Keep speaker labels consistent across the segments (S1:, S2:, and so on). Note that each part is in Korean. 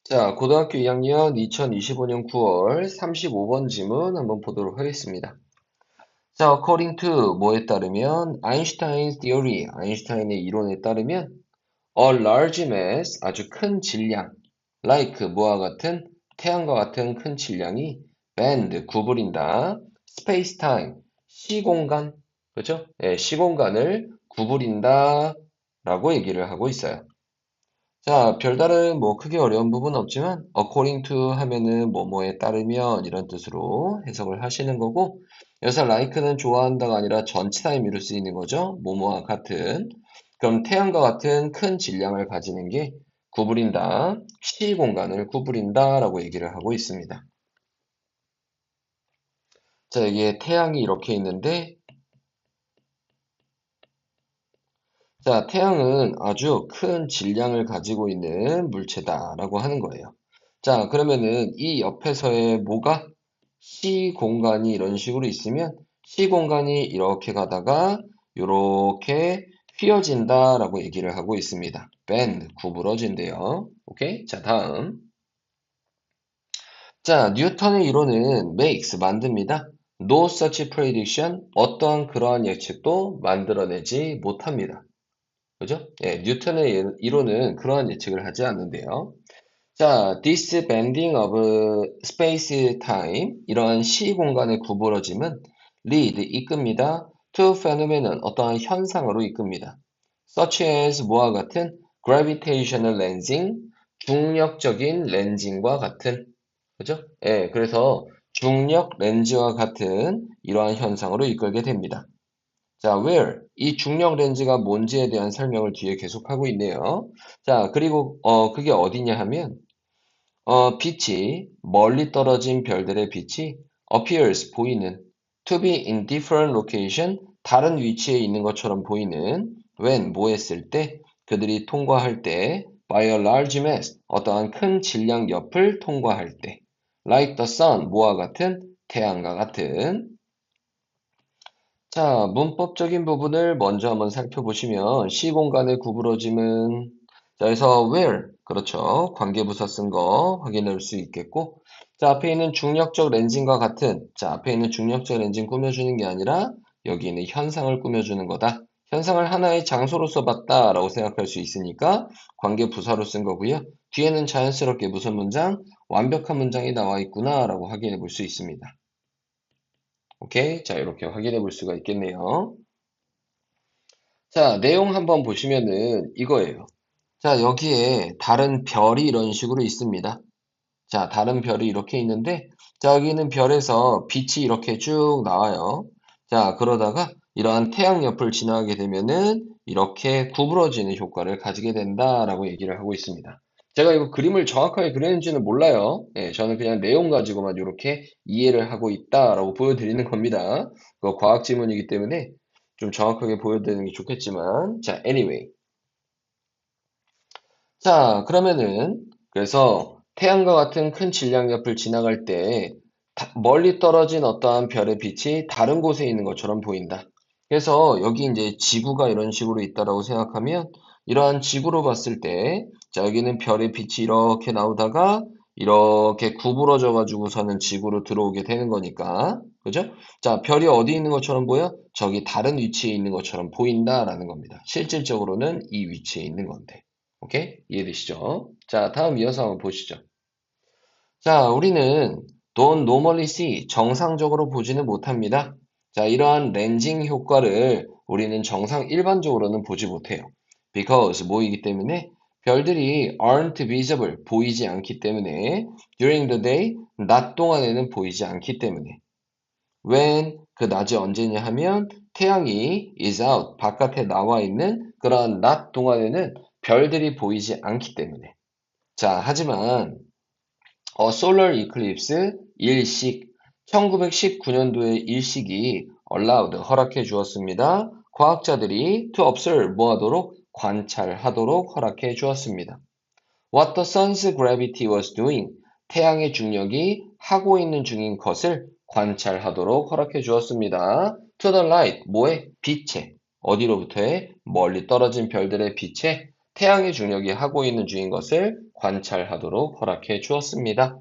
S1: 자, 고등학교 2학년 2025년 9월 35번 지문 한번 보도록 하겠습니다. 자, according to 뭐에 따르면 아인슈타인's theory, 아인슈타인의 이론에 따르면 a large mass, 아주 큰 질량, like 뭐와 같은 태양과 같은 큰 질량이 bend, 구부린다, space-time, 시공간, 그죠? 예, 시공간을 구부린다 라고 얘기를 하고 있어요. 자, 별다른 뭐 크게 어려운 부분은 없지만 according to 하면은 뭐뭐에 따르면 이런 뜻으로 해석을 하시는 거고 여기서 like는 좋아한다가 아니라 전치사 의미로 쓰이는 거죠. 뭐뭐와 같은. 그럼 태양과 같은 큰 질량을 가지는 게 구부린다, 시공간을 구부린다라고 얘기를 하고 있습니다. 자, 이게 태양이 이렇게 있는데 자, 태양은 아주 큰 질량을 가지고 있는 물체다라고 하는 거예요. 자, 그러면은 이 옆에서의 뭐가 시공간이 이런 식으로 있으면 시공간이 이렇게 가다가 이렇게 휘어진다라고 얘기를 하고 있습니다. bend, 구부러진대요. 오케이? 자, 다음. 자, 뉴턴의 이론은 makes, 만듭니다. No such prediction, 어떠한 그러한 예측도 만들어내지 못합니다. 그죠? 예, 뉴턴의 이론은 그러한 예측을 하지 않는데요. 자, this bending of space-time, 이러한 시공간의 구부러짐은 lead, 이끕니다. to phenomenon, 어떠한 현상으로 이끕니다. such as 뭐와 같은 gravitational lensing, 중력적인 렌징과 같은, 그죠? 예, 그래서 중력 렌즈와 같은 이러한 현상으로 이끌게 됩니다. 자, where? 이 중력 렌즈가 뭔지에 대한 설명을 뒤에 계속하고 있네요. 자, 그리고 그게 어디냐 하면 빛이 멀리 떨어진 별들의 빛이 appears 보이는 to be in different location 다른 위치에 있는 것처럼 보이는 when 뭐 했을 때 그들이 통과할 때 by a large mass 어떠한 큰 질량 옆을 통과할 때 like the sun 뭐와 같은 태양과 같은 자, 문법적인 부분을 먼저 한번 살펴보시면 시공간의 구부러짐은 자, 여기서 where 그렇죠. 관계부사 쓴 거 확인할 수 있겠고 자, 앞에 있는 중력적 렌징과 같은 자, 앞에 있는 중력적 렌징 꾸며주는 게 아니라 여기 있는 현상을 꾸며주는 거다. 현상을 하나의 장소로서 봤다라고 생각할 수 있으니까 관계부사로 쓴 거고요. 뒤에는 자연스럽게 무슨 문장? 완벽한 문장이 나와 있구나라고 확인해 볼 수 있습니다. 오케이. 자, 이렇게 확인해 볼 수가 있겠네요. 자, 내용 한번 보시면은 이거예요. 자, 여기에 다른 별이 이런 식으로 있습니다. 자, 다른 별이 이렇게 있는데, 자, 여기는 별에서 빛이 이렇게 쭉 나와요. 자, 그러다가 이러한 태양 옆을 지나가게 되면은 이렇게 구부러지는 효과를 가지게 된다라고 얘기를 하고 있습니다. 제가 이거 그림을 정확하게 그렸는지는 몰라요. 예, 저는 그냥 내용 가지고만 이렇게 이해를 하고 있다라고 보여드리는 겁니다. 그거 과학 지문이기 때문에 좀 정확하게 보여드리는 게 좋겠지만, 자, anyway. 자, 그러면은, 그래서 태양과 같은 큰 질량 옆을 지나갈 때 멀리 떨어진 어떠한 별의 빛이 다른 곳에 있는 것처럼 보인다. 그래서 여기 이제 지구가 이런 식으로 있다라고 생각하면 이러한 지구로 봤을 때, 자, 여기는 별의 빛이 이렇게 나오다가 이렇게 구부러져 가지고서는 지구로 들어오게 되는 거니까. 그죠? 자, 별이 어디 있는 것처럼 보여? 저기 다른 위치에 있는 것처럼 보인다라는 겁니다. 실질적으로는 이 위치에 있는 건데. 오케이? 이해되시죠? 자, 다음 이어서 한번 보시죠. 자, 우리는 don't normally see, 정상적으로 보지는 못합니다. 자, 이러한 렌징 효과를 우리는 일반적으로는 보지 못해요. because, 뭐이기 때문에 별들이 aren't visible, 보이지 않기 때문에 during the day, 낮 동안에는 보이지 않기 때문에 when, 그 낮이 언제냐 하면 태양이 is out, 바깥에 나와 있는 그런 낮 동안에는 별들이 보이지 않기 때문에 자, 하지만 solar eclipse 일식 1919년도의 일식이 allowed 허락해 주었습니다. 과학자들이 to observe 뭐 하도록 관찰하도록 허락해 주었습니다. What the sun's gravity was doing 태양의 중력이 하고 있는 중인 것을 관찰하도록 허락해 주었습니다. To the light 뭐에 빛에 어디로부터의 멀리 떨어진 별들의 빛에 태양의 중력이 하고 있는 중인 것을 관찰하도록 허락해 주었습니다.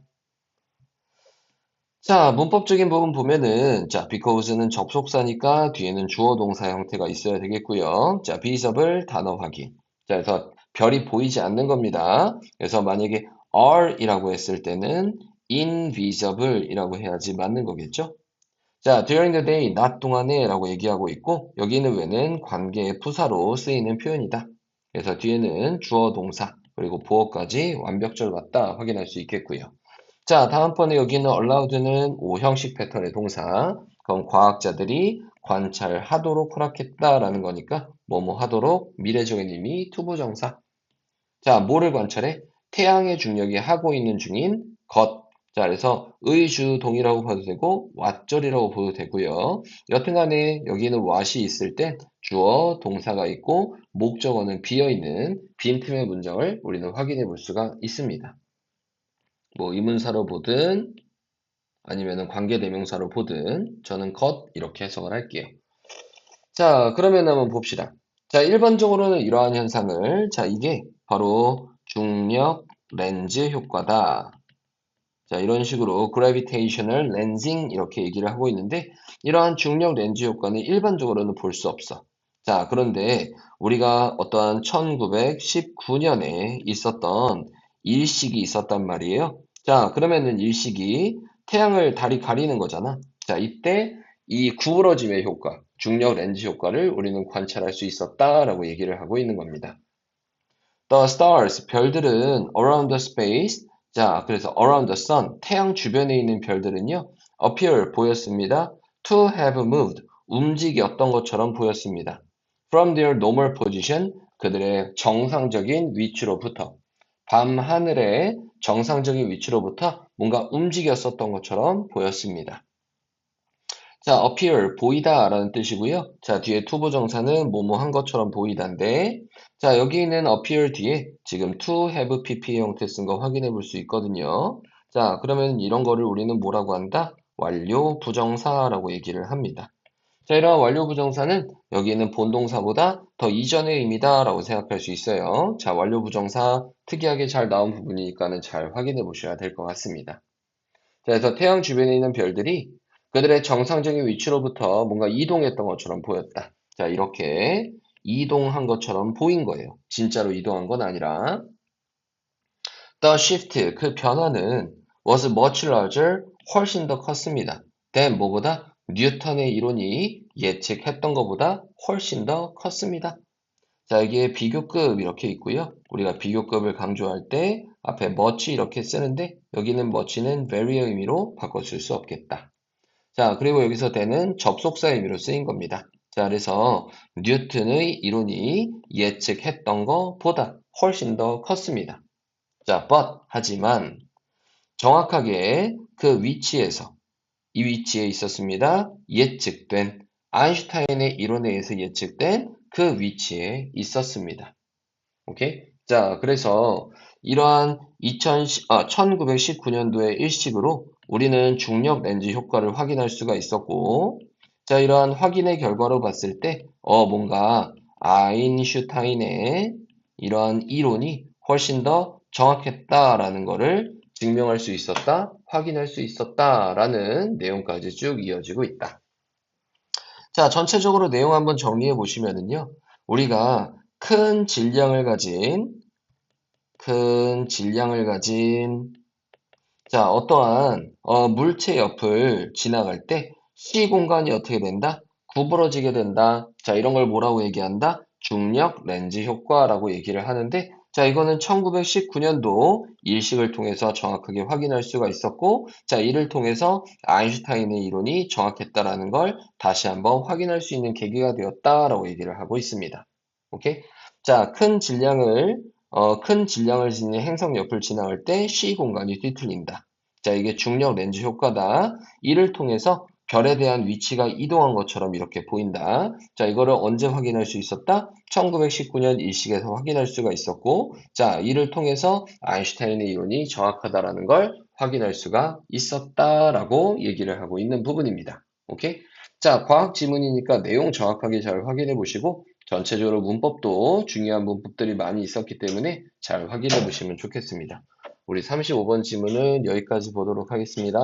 S1: 자, 문법적인 부분 보면은, 자, because는 접속사니까 뒤에는 주어 동사 형태가 있어야 되겠고요. 자, visible을 단어 확인. 자, 그래서 별이 보이지 않는 겁니다. 그래서 만약에 are이라고 했을 때는 invisible이라고 해야지 맞는 거겠죠? 자, during the day, 낮 동안에 라고 얘기하고 있고, 여기는 왜는 관계의 부사로 쓰이는 표현이다. 그래서 뒤에는 주어 동사, 그리고 보어까지 완벽절 맞다 확인할 수 있겠고요. 자, 다음번에 여기는 allowed는 오형식 패턴의 동사. 그럼 과학자들이 관찰하도록 허락했다라는 거니까 뭐뭐 하도록 미래적인 의미 투부정사. 자, 뭐를 관찰해? 태양의 중력이 하고 있는 중인 것. 자, 그래서 의주동이라고 봐도 되고 왓절이라고 봐도 되고요. 여튼간에 여기는 what이 있을 때 주어 동사가 있고 목적어는 비어있는 빈틈의 문장을 우리는 확인해 볼 수가 있습니다. 뭐 의문사로 보든 아니면은 관계대명사로 보든 저는 것 이렇게 해석을 할게요. 자, 그러면 한번 봅시다. 자, 일반적으로는 이러한 현상을 자, 이게 바로 중력 렌즈 효과다. 자, 이런 식으로 gravitational lensing 이렇게 얘기를 하고 있는데 이러한 중력 렌즈 효과는 일반적으로는 볼 수 없어. 자, 그런데 우리가 어떠한 1919년에 있었던 일식이 있었단 말이에요. 자, 그러면은 일식이 태양을 달이 가리는 거잖아. 자, 이때 이 구부러짐의 효과, 중력 렌즈 효과를 우리는 관찰할 수 있었다라고 얘기를 하고 있는 겁니다. The stars, 별들은 around the space, 자, 그래서 around the sun, 태양 주변에 있는 별들은요, appear, 보였습니다. To have moved, 움직였던 것처럼 보였습니다. From their normal position, 그들의 정상적인 위치로부터, 밤 하늘의 정상적인 위치로부터 뭔가 움직였었던 것처럼 보였습니다. 자, appear, 보이다 라는 뜻이고요. 자, 뒤에 투부정사는 뭐뭐 한 것처럼 보이다인데, 자, 여기 있는 appear 뒤에 지금 to have pp 형태 쓴 거 확인해 볼 수 있거든요. 자, 그러면 이런 거를 우리는 뭐라고 한다? 완료 부정사라고 얘기를 합니다. 자, 이러한 완료 부정사는 여기 있는 본동사보다 더 이전의 의미다 라고 생각할 수 있어요. 자, 완료 부정사 특이하게 잘 나온 부분이니까는 잘 확인해 보셔야 될 것 같습니다. 자, 그래서 태양 주변에 있는 별들이 그들의 정상적인 위치로부터 뭔가 이동했던 것처럼 보였다. 자, 이렇게 이동한 것처럼 보인 거예요. 진짜로 이동한 건 아니라. The shift, 그 변화는 was much larger, 훨씬 더 컸습니다. than 뭐보다? 뉴턴의 이론이 예측했던 것보다 훨씬 더 컸습니다. 자, 이게 비교급 이렇게 있고요. 우리가 비교급을 강조할 때 앞에 much 이렇게 쓰는데 여기는 much는 very의 의미로 바꿔줄 수 없겠다. 자, 그리고 여기서 the는 접속사 의미로 쓰인 겁니다. 자, 그래서 뉴턴의 이론이 예측했던 것보다 훨씬 더 컸습니다. 자, but 하지만 정확하게 그 위치에서 이 위치에 있었습니다. 예측된 아인슈타인의 이론에 의해서 예측된 그 위치에 있었습니다. 오케이? 자, 그래서 이러한 1919년도의 일식으로 우리는 중력 렌즈 효과를 확인할 수가 있었고, 자, 이러한 확인의 결과로 봤을 때, 뭔가 아인슈타인의 이러한 이론이 훨씬 더 정확했다라는 거를 증명할 수 있었다, 확인할 수 있었다라는 내용까지 쭉 이어지고 있다. 자, 전체적으로 내용 한번 정리해 보시면은요, 우리가 큰 질량을 가진, 자, 어떠한, 물체 옆을 지나갈 때, C 공간이 어떻게 된다? 구부러지게 된다. 자, 이런 걸 뭐라고 얘기한다? 중력 렌즈 효과라고 얘기를 하는데, 자, 이거는 1919년도 일식을 통해서 정확하게 확인할 수가 있었고, 자, 이를 통해서 아인슈타인의 이론이 정확했다라는 걸 다시 한번 확인할 수 있는 계기가 되었다라고 얘기를 하고 있습니다. 오케이? 자, 큰 질량을 지닌 행성 옆을 지나갈 때 C 공간이 뒤틀린다. 자, 이게 중력 렌즈 효과다. 이를 통해서 별에 대한 위치가 이동한 것처럼 이렇게 보인다. 자, 이거를 언제 확인할 수 있었다? 1919년 일식에서 확인할 수가 있었고, 자, 이를 통해서 아인슈타인의 이론이 정확하다라는 걸 확인할 수가 있었다라고 얘기를 하고 있는 부분입니다. 오케이? 자, 과학 지문이니까 내용 정확하게 잘 확인해 보시고, 전체적으로 문법도 중요한 문법들이 많이 있었기 때문에 잘 확인해 보시면 좋겠습니다. 우리 35번 지문은 여기까지 보도록 하겠습니다.